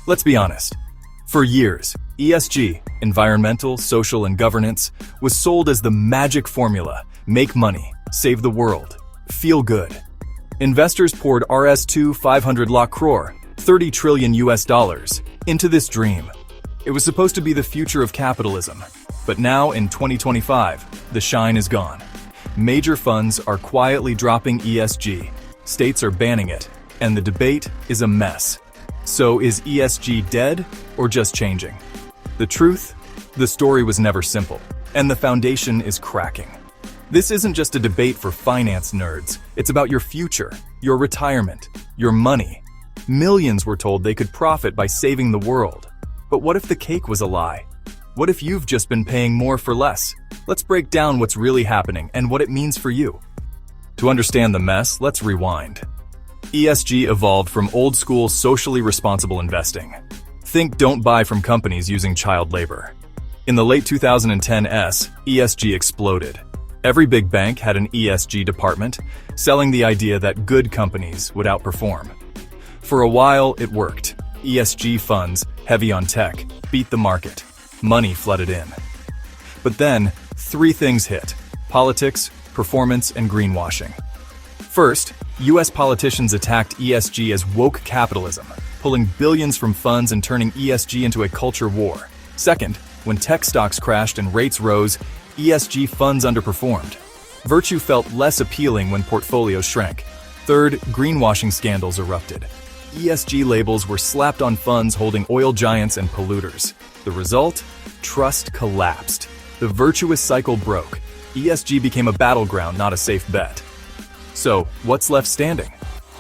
Let's be honest. For years, ESG, environmental, social, and governance, was sold as the magic formula: make money, save the world, feel good. Investors poured Rs 500 lakh crore, 30 trillion US dollars, into this dream. It was supposed to be the future of capitalism. But now, in 2025, the shine is gone. Major funds are quietly dropping ESG, states are banning it, and the debate is a mess. So is ESG dead or just changing? The truth? The story was never simple, and the foundation is cracking. This isn't just a debate for finance nerds, it's about your future, your retirement, your money. Millions were told they could profit by saving the world. But what if the cake was a lie? What if you've just been paying more for less? Let's break down what's really happening and what it means for you. To understand the mess, let's rewind. ESG evolved from old-school socially responsible investing. Think don't buy from companies using child labor. In the late 2010s, ESG exploded. Every big bank had an ESG department, selling the idea that good companies would outperform. For a while, it worked. ESG funds, heavy on tech, beat the market. Money flooded in. But then, three things hit: politics, performance, and greenwashing. First, US politicians attacked ESG as woke capitalism, pulling billions from funds and turning ESG into a culture war. Second, when tech stocks crashed and rates rose, ESG funds underperformed. Virtue felt less appealing when portfolios shrank. Third, greenwashing scandals erupted. ESG labels were slapped on funds holding oil giants and polluters. The result? Trust collapsed. The virtuous cycle broke. ESG became a battleground, not a safe bet. So, what's left standing?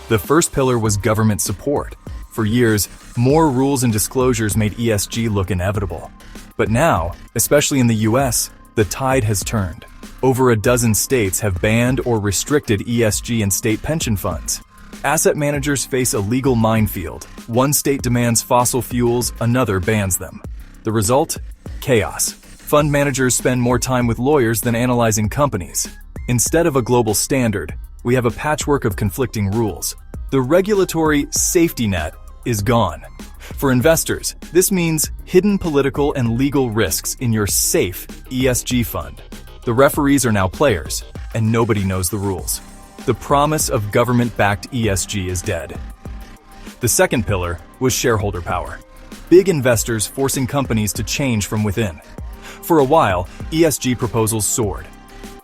The first pillar was government support. For years, more rules and disclosures made ESG look inevitable. But now, especially in the US, the tide has turned. Over a dozen states have banned or restricted ESG in state pension funds. Asset managers face a legal minefield. One state demands fossil fuels, another bans them. The result? Chaos. Fund managers spend more time with lawyers than analyzing companies. Instead of a global standard, we have a patchwork of conflicting rules. The regulatory safety net is gone. For investors, this means hidden political and legal risks in your safe ESG fund. The referees are now players, and nobody knows the rules. The promise of government-backed ESG is dead. The second pillar was shareholder power. Big investors forcing companies to change from within. For a while, ESG proposals soared.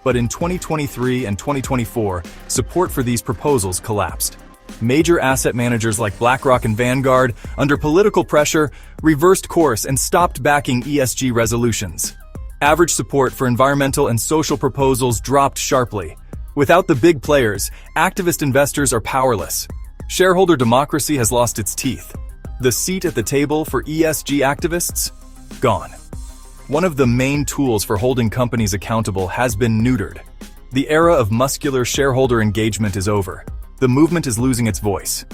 But in 2023 and 2024, support for these proposals collapsed. Major asset managers like BlackRock and Vanguard, under political pressure, reversed course and stopped backing ESG resolutions. Average support for environmental and social proposals dropped sharply. Without the big players, activist investors are powerless. Shareholder democracy has lost its teeth. The seat at the table for ESG activists? Gone. One of the main tools for holding companies accountable has been neutered. The era of muscular shareholder engagement is over. The movement is losing its voice.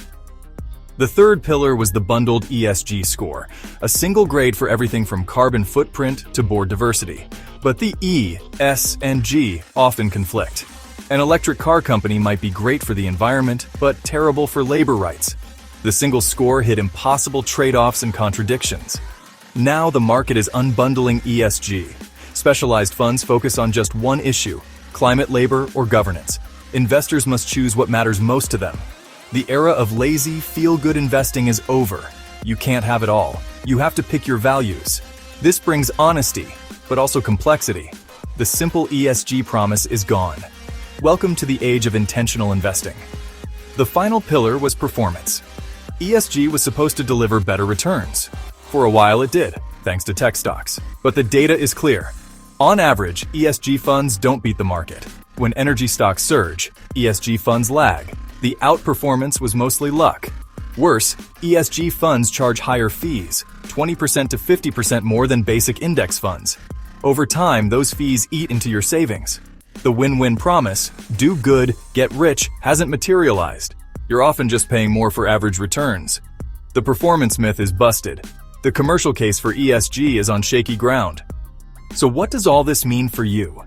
The third pillar was the bundled ESG score, a single grade for everything from carbon footprint to board diversity. But the E, S, and G often conflict. An electric car company might be great for the environment, but terrible for labor rights. The single score hid impossible trade-offs and contradictions. Now the market is unbundling ESG. Specialized funds focus on just one issue: climate, labor, or governance. Investors must choose what matters most to them. The era of lazy, feel-good investing is over. You can't have it all. You have to pick your values. This brings honesty, but also complexity. The simple ESG promise is gone. Welcome to the age of intentional investing. The final pillar was performance. ESG was supposed to deliver better returns. For a while it did, thanks to tech stocks. But the data is clear. On average, ESG funds don't beat the market. When energy stocks surge, ESG funds lag. The outperformance was mostly luck. Worse, ESG funds charge higher fees, 20% to 50% more than basic index funds. Over time, those fees eat into your savings. The win-win promise, do good, get rich, hasn't materialized. You're often just paying more for average returns. The performance myth is busted. The commercial case for ESG is on shaky ground. So what does all this mean for you?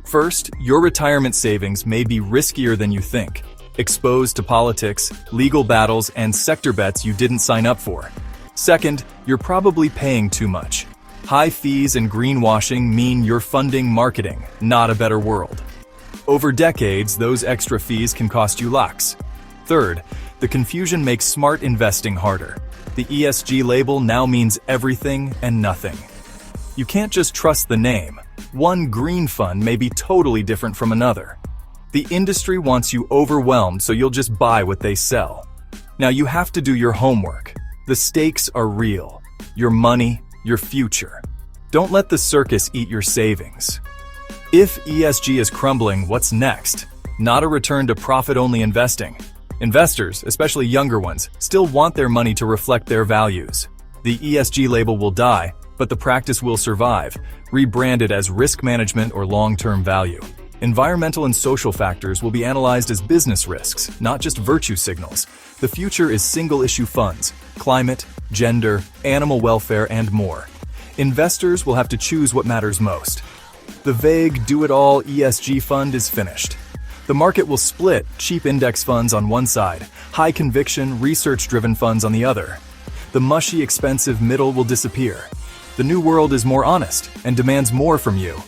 First, your retirement savings may be riskier than you think, exposed to politics, legal battles, and sector bets you didn't sign up for. Second, you're probably paying too much. High fees and greenwashing mean you're funding marketing, not a better world. Over decades, those extra fees can cost you lakhs. Third, the confusion makes smart investing harder. The ESG label now means everything and nothing. You can't just trust the name. One green fund may be totally different from another. The industry wants you overwhelmed, so you'll just buy what they sell. Now you have to do your homework. The stakes are real. Your money, your future. Don't let the circus eat your savings. If ESG is crumbling, what's next? Not a return to profit-only investing. Investors, especially younger ones, still want their money to reflect their values. The ESG label will die, but the practice will survive, rebranded as risk management or long-term value. Environmental and social factors will be analyzed as business risks, not just virtue signals. The future is single-issue funds, climate, gender, animal welfare, and more. Investors will have to choose what matters most. The vague, do-it-all ESG fund is finished. The market will split, cheap index funds on one side, high-conviction, research-driven funds on the other. The mushy, expensive middle will disappear. The new world is more honest and demands more from you.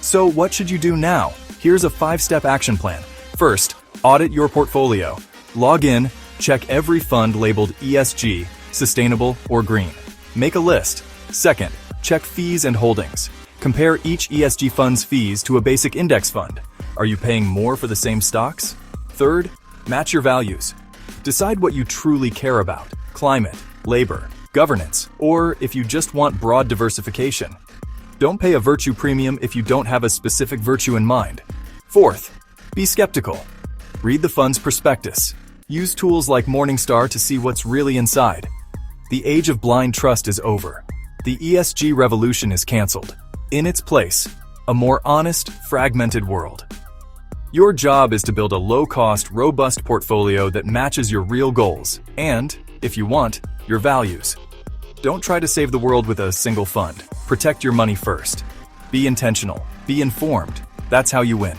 So what should you do now? Here's a 5-step action plan. First, audit your portfolio. Log in, check every fund labeled ESG, sustainable, or green. Make a list. Second, check fees and holdings. Compare each ESG fund's fees to a basic index fund. Are you paying more for the same stocks? Third, match your values. Decide what you truly care about: climate, labor, governance, or if you just want broad diversification. Don't pay a virtue premium if you don't have a specific virtue in mind. Fourth, be skeptical. Read the fund's prospectus. Use tools like Morningstar to see what's really inside. The age of blind trust is over. The ESG revolution is canceled. In its place, a more honest, fragmented world. Your job is to build a low-cost, robust portfolio that matches your real goals and, if you want, your values. Don't try to save the world with a single fund. Protect your money first. Be intentional. Be informed. That's how you win.